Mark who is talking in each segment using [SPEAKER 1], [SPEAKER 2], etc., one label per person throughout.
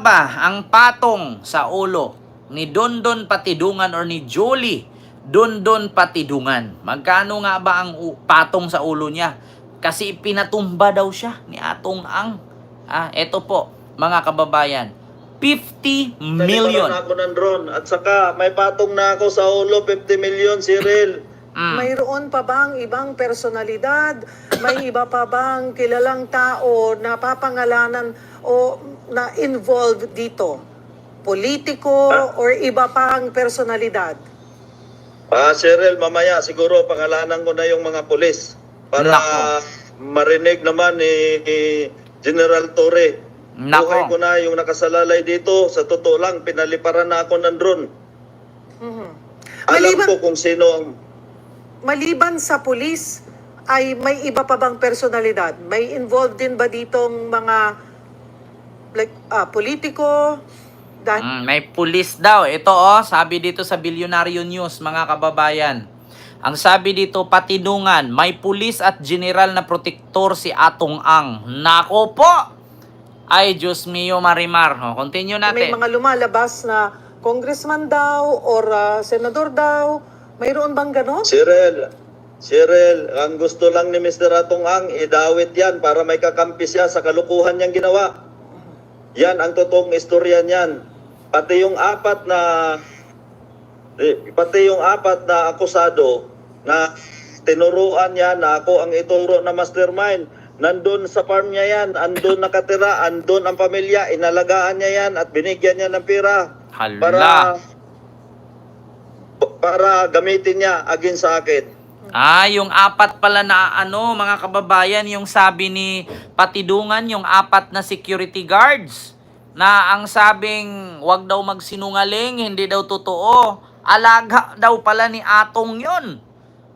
[SPEAKER 1] ba ang patong sa ulo ni Dondon Patidungan or ni Jolie Dondon Patidungan? Magkano nga ba ang patong sa ulo niya? Kasi pinatumba daw siya ni Atong Ang. Eto po, mga kababayan. 50 million.
[SPEAKER 2] Naliparan ako ng drone. At saka may patong na ako sa ulo, 50 million, Cyril.
[SPEAKER 3] Mayroon pa bang ibang personalidad? May iba pa bang kilalang tao na papangalanan o na involved dito? Politiko or iba pang personalidad?
[SPEAKER 2] Cyril, mamaya siguro pangalanan ko na yung mga pulis para
[SPEAKER 1] Nako.
[SPEAKER 2] marinig naman ni General Torre.
[SPEAKER 1] Nako.
[SPEAKER 2] Buhay ko na yung nakasalalay dito. Sa totoo lang, pinaliparan na ako ng drone. Alam ko kung sino ang...
[SPEAKER 3] Maliban sa pulis, ay may iba pa bang personalidad? May involved din ba ditong mga politiko?
[SPEAKER 1] May pulis daw. Ito sabi dito sa Bilyonaryo News, mga kababayan. Ang sabi dito, Patidungan, may pulis at general na protektor si Atong Ang. Nako po! Ay, Diyos mio Marimar. Continue
[SPEAKER 3] May
[SPEAKER 1] natin.
[SPEAKER 3] mga lumalabas na congressman daw or senador daw. Mayroon bang ganon?
[SPEAKER 2] Cyril, ang gusto lang ni Mr. Atong Ang, idawit yan para may kakampi siya sa kalukuhan niyang ginawa. Yan ang totoong istorya niyan. Pati yung apat na akusado na tinuruan niya na ako ang ituro na mastermind. Nandun sa farm niya yan, andun nakatira, andun ang pamilya, inalagaan niya yan at binigyan niya ng pera.
[SPEAKER 1] Hala.
[SPEAKER 2] Para gamitin niya against sa akin.
[SPEAKER 1] Yung apat pala na mga kababayan, yung sabi ni Patidungan, yung apat na security guards na ang sabing wag daw magsinungaling, hindi daw totoo. Alaga daw pala ni Atong yon.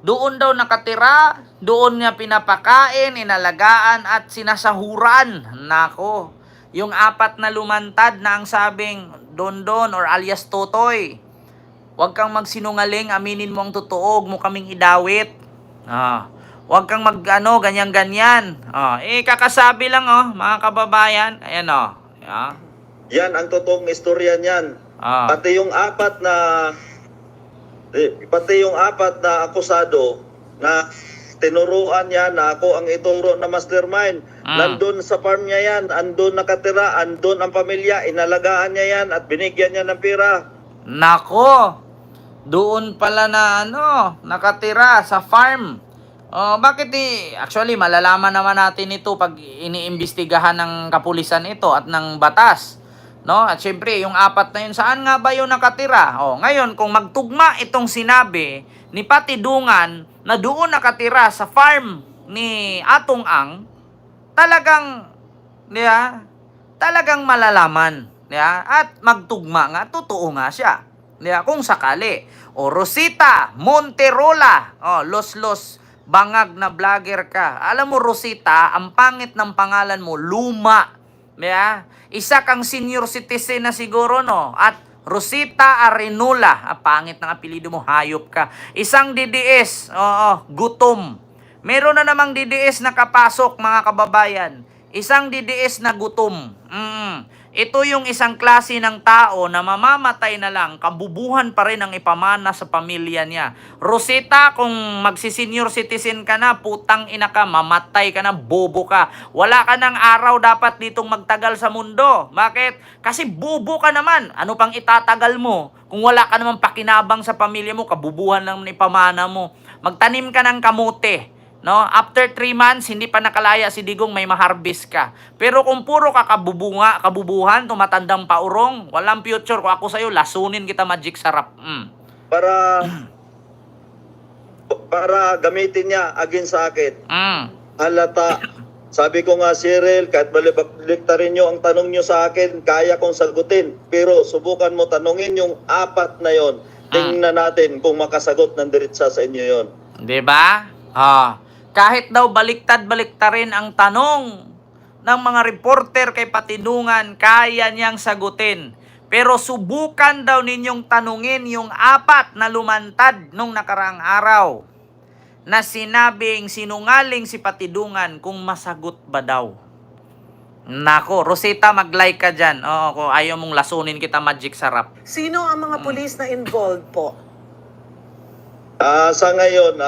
[SPEAKER 1] Doon daw nakatira, doon niya pinapakain, inalagaan at sinasahuran. Nako, yung apat na lumantad na ang sabing Dondon or alias Totoy. Huwag kang magsinungaling, aminin mo ang totoo, huwag mo kaming idawit. Huwag kang ganyan-ganyan. Kakasabi lang mga kababayan. Ayan
[SPEAKER 2] Yan ang totoong istorya niyan. Pati yung apat na akusado na tinuruan niya na ako ang ituro na mastermind. Nandun sa farm niya yan, andun nakatira, andun ang pamilya, inalagaan niya yan at binigyan niya ng pera.
[SPEAKER 1] Nako, doon pala na nakatira sa farm. Bakit actually malalaman naman natin ito pag iniimbestigahan ng kapulisan ito at ng batas. No? At syempre, yung apat na yun, saan nga ba yun nakatira? Ngayon, kung magtugma itong sinabi ni Patidungan na doon nakatira sa farm ni Atong Ang, talagang malalaman. At magtugma nga, totoo nga siya. Kung sakali. Rosita Monterola. Los bangag na vlogger ka. Alam mo, Rosita, ang pangit ng pangalan mo, luma. Isa kang senior citizen na siguro, no? At Rosita Arenula. Pangit ng apelido mo, hayop ka. Isang DDS, gutom. Meron na namang DDS na kapasok, mga kababayan. Isang DDS na gutom. Ito yung isang klase ng tao na mamamatay na lang, kabubuhan pa rin ang ipamana sa pamilya niya. Rosita, kung magsisenior citizen ka na, putang ina ka, mamatay ka na, bobo ka. Wala ka ng araw dapat ditong magtagal sa mundo. Bakit? Kasi bobo ka naman. Ano pang itatagal mo? Kung wala ka naman pakinabang sa pamilya mo, kabubuhan lang ng ipamana mo. Magtanim ka ng kamote. No, after 3 months, hindi pa nakalaya si Digong, may ma-harvest ka. Pero kung puro ka kabubuhan, tumatandang paurong, walang future. Kung ako sa'yo, lasunin kita, Magic Sarap.
[SPEAKER 2] Para gamitin niya against sa akin. Halata. Sabi ko nga, Cyril, kahit baliktarin nyo ang tanong nyo sa akin, kaya kong sagutin. Pero subukan mo tanungin yung apat na yon. Tingnan natin kung makasagot ng diretsa sa inyo yon.
[SPEAKER 1] Diba? Kahit daw baliktad-baliktarin ang tanong ng mga reporter kay Patidungan, kaya niyang sagutin. Pero subukan daw ninyong tanungin yung apat na lumantad nung nakaraang araw na sinabing sinungaling si Patidungan kung masagot ba daw. Nako, Rosita, mag-like ka dyan. Oo, kung ayaw mong lasunin kita, Magic Sarap.
[SPEAKER 3] Sino ang mga pulis na involved po?
[SPEAKER 2] Sa ngayon,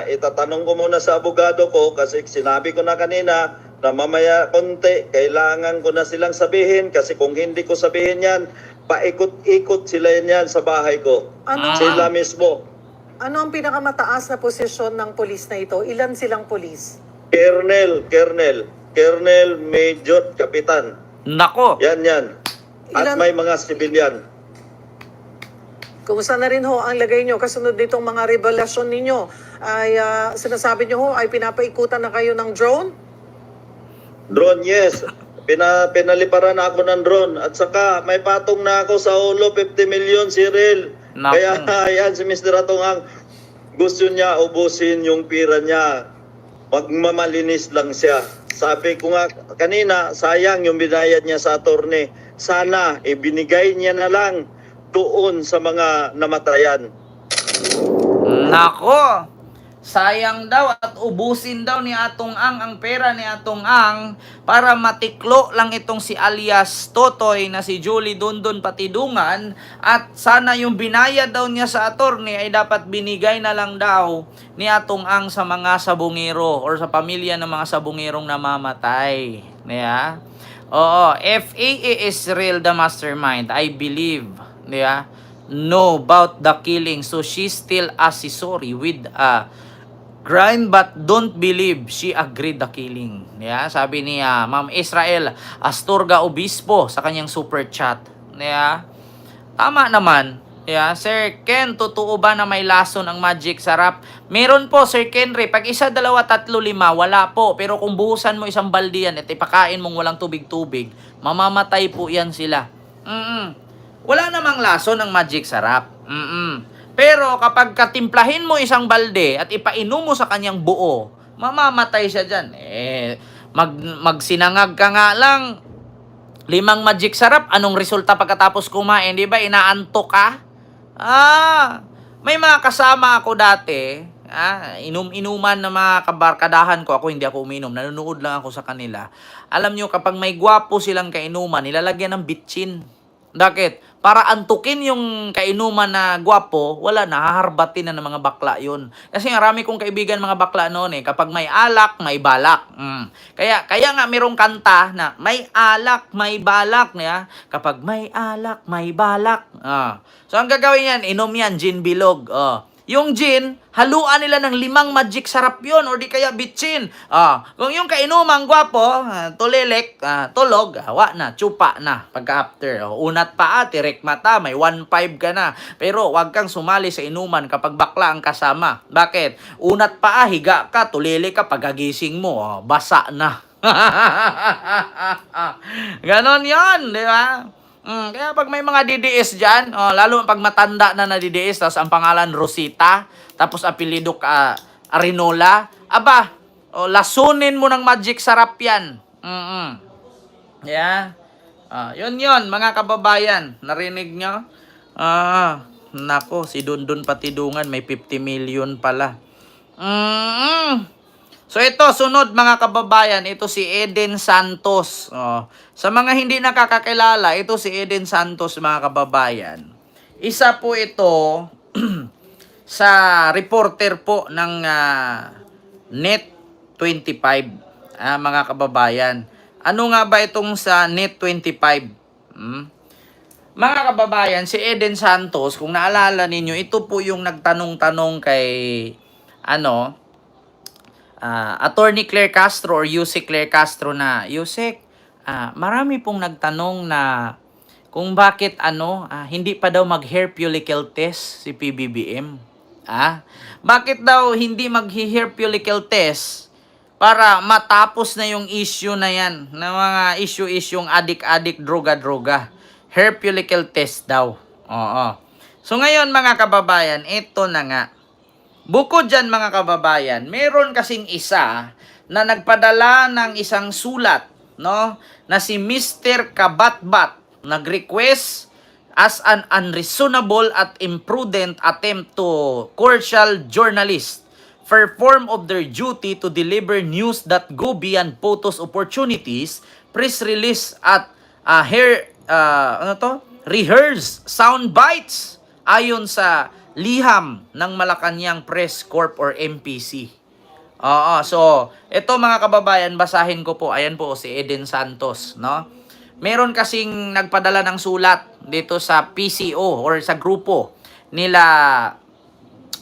[SPEAKER 2] itatanong ko muna sa abogado ko kasi sinabi ko na kanina na mamaya konti, kailangan ko na silang sabihin kasi kung hindi ko sabihin yan, paikot-ikot sila yan sa bahay ko.
[SPEAKER 3] Ano,
[SPEAKER 2] Sila mismo.
[SPEAKER 3] ano ang pinakamataas na posisyon ng pulis na ito? Ilan silang pulis? Colonel, Major, Kapitan.
[SPEAKER 1] Nako,
[SPEAKER 2] Yan. At
[SPEAKER 3] Ilan-
[SPEAKER 2] may mga sibilyan.
[SPEAKER 3] Kumusta na rin ho ang lagay nyo? Kasunod nitong mga revelasyon ninyo, ay sinasabi nyo ho ay pinapaikutan na kayo ng drone?
[SPEAKER 2] Drone, yes. Pinaliparan ako ng drone. At saka may patong na ako sa ulo, 50 million, Cyril.
[SPEAKER 1] Naku.
[SPEAKER 2] Kaya yan si Mr. Atongang gusto niya ubusin yung pira niya. Magmamalinis lang siya. Sabi ko nga kanina, sayang yung binayad niya sa attorney. Sana ibinigay niya na lang doon sa mga namatayan.
[SPEAKER 1] nako. Sayang daw at ubusin daw ni Atong ang pera ni Atong Ang para matiklo lang itong si alias Totoy na si Julie Dondon Patidungan at sana yung binayad daw niya sa attorney ay dapat binigay na lang daw ni Atong Ang sa mga sabungero or sa pamilya ng mga sabungerong namamatay. Yeah? Oo, FAA is real the mastermind. I believe. Yeah? Know about the killing. So she's still accessory with crime but don't believe she agreed the killing. Yeah, sabi ni Ma'am Israel Astorga Obispo sa kanyang super chat. Yeah. Tama naman. Yeah, Sir Ken, totoo ba na may lason ang Magic Sarap? Meron po, Sir Kenry. Pag 1, 2, 3, 5, wala po. Pero kung buhusan mo isang balde yan at ipakain mong walang tubig-tubig, mamamatay po yan sila. Wala namang lason ang Magic Sarap. Pero kapag katimplahin mo isang balde at ipainom mo sa kanyang buo, mamamatay siya dyan. Magsinangag ka nga lang, 5 Magic Sarap, anong resulta pagkatapos kumain? Di ba, inaantok ka? May mga kasama ako dati, inuman ng mga kabarkadahan ko. Ako hindi ako uminom, nanonood lang ako sa kanila. Alam nyo, kapag may gwapo silang kainuman, nilalagyan ng bitchin. Bakit? Para antukin yung kainuman na gwapo, wala na, haharbatin na ng mga bakla yun. Kasi marami kong kaibigan mga bakla noon kapag may alak, may balak. Kaya nga mayroong kanta na may alak, may balak. Kapag may alak, may balak. So ang gagawin yan, inom yan, gin bilog. Yung gin, haluan nila ng 5 Magic Sarap yun or di kaya bitchin. Kung yung kainumang gwapo, tulilek, tulog, hawa na, tsupa na pagka-after. Unat paa, tirek mata, may 1.5 ka na. Pero wag kang sumali sa inuman kapag bakla ang kasama. Bakit? Unat paa, higa ka, tulili ka, pagagising mo, basa na. Ganon yon, di ba? Kaya pag may mga DDS dyan, lalo pag matanda na DDS, tapos ang pangalan Rosita, tapos apelido Arinola, lasunin mo ng Magic Sarap yan. Yeah. Yun, mga kababayan, narinig nyo? Nako, si Dondon Patidungan, may 50 million pala. So ito, sunod mga kababayan, ito si Eden Santos. Sa mga hindi nakakakilala, ito si Eden Santos mga kababayan. Isa po ito sa reporter po ng Net25 mga kababayan. Ano nga ba itong sa Net25? Mga kababayan, si Eden Santos, kung naalala ninyo, ito po yung nagtanong-tanong kay Attorney Claire Castro or Yusek Claire Castro na, Yusek, marami pong nagtanong na kung bakit hindi pa daw mag-hair follicle test si PBBM. Bakit daw hindi mag-hair follicle test para matapos na yung issue na yan, na mga issue-isyong adik-adik, droga-droga. Hair follicle test daw. So ngayon mga kababayan, ito na nga. Bukod dyan mga kababayan, meron kasing isa na nagpadala ng isang sulat, na si Mr. Kabatbat nag-request as an unreasonable at imprudent attempt to coercial journalists perform of their duty to deliver news that go beyond photos opportunities press release at rehearse sound bites ayon sa liham ng Malacanang Press Corp or MPC. Oo, so ito mga kababayan, basahin ko po. Ayan po si Eden Santos, no? Meron kasing nagpadala ng sulat dito sa PCO or sa grupo nila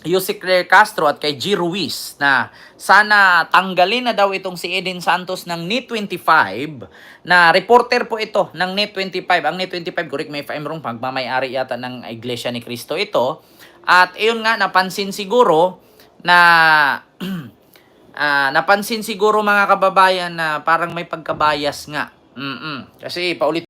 [SPEAKER 1] Yusek Claire Castro at kay G. Ruiz na sana tanggalin na daw itong si Eden Santos ng NET25 na reporter po ito ng NET25. Ang NET25, correct me if I'm wrong, pagmamayari yata ng Iglesia ni Cristo ito. At iyon nga, napansin siguro na napansin siguro mga kababayan na parang may pagkabayas nga. Kasi paulit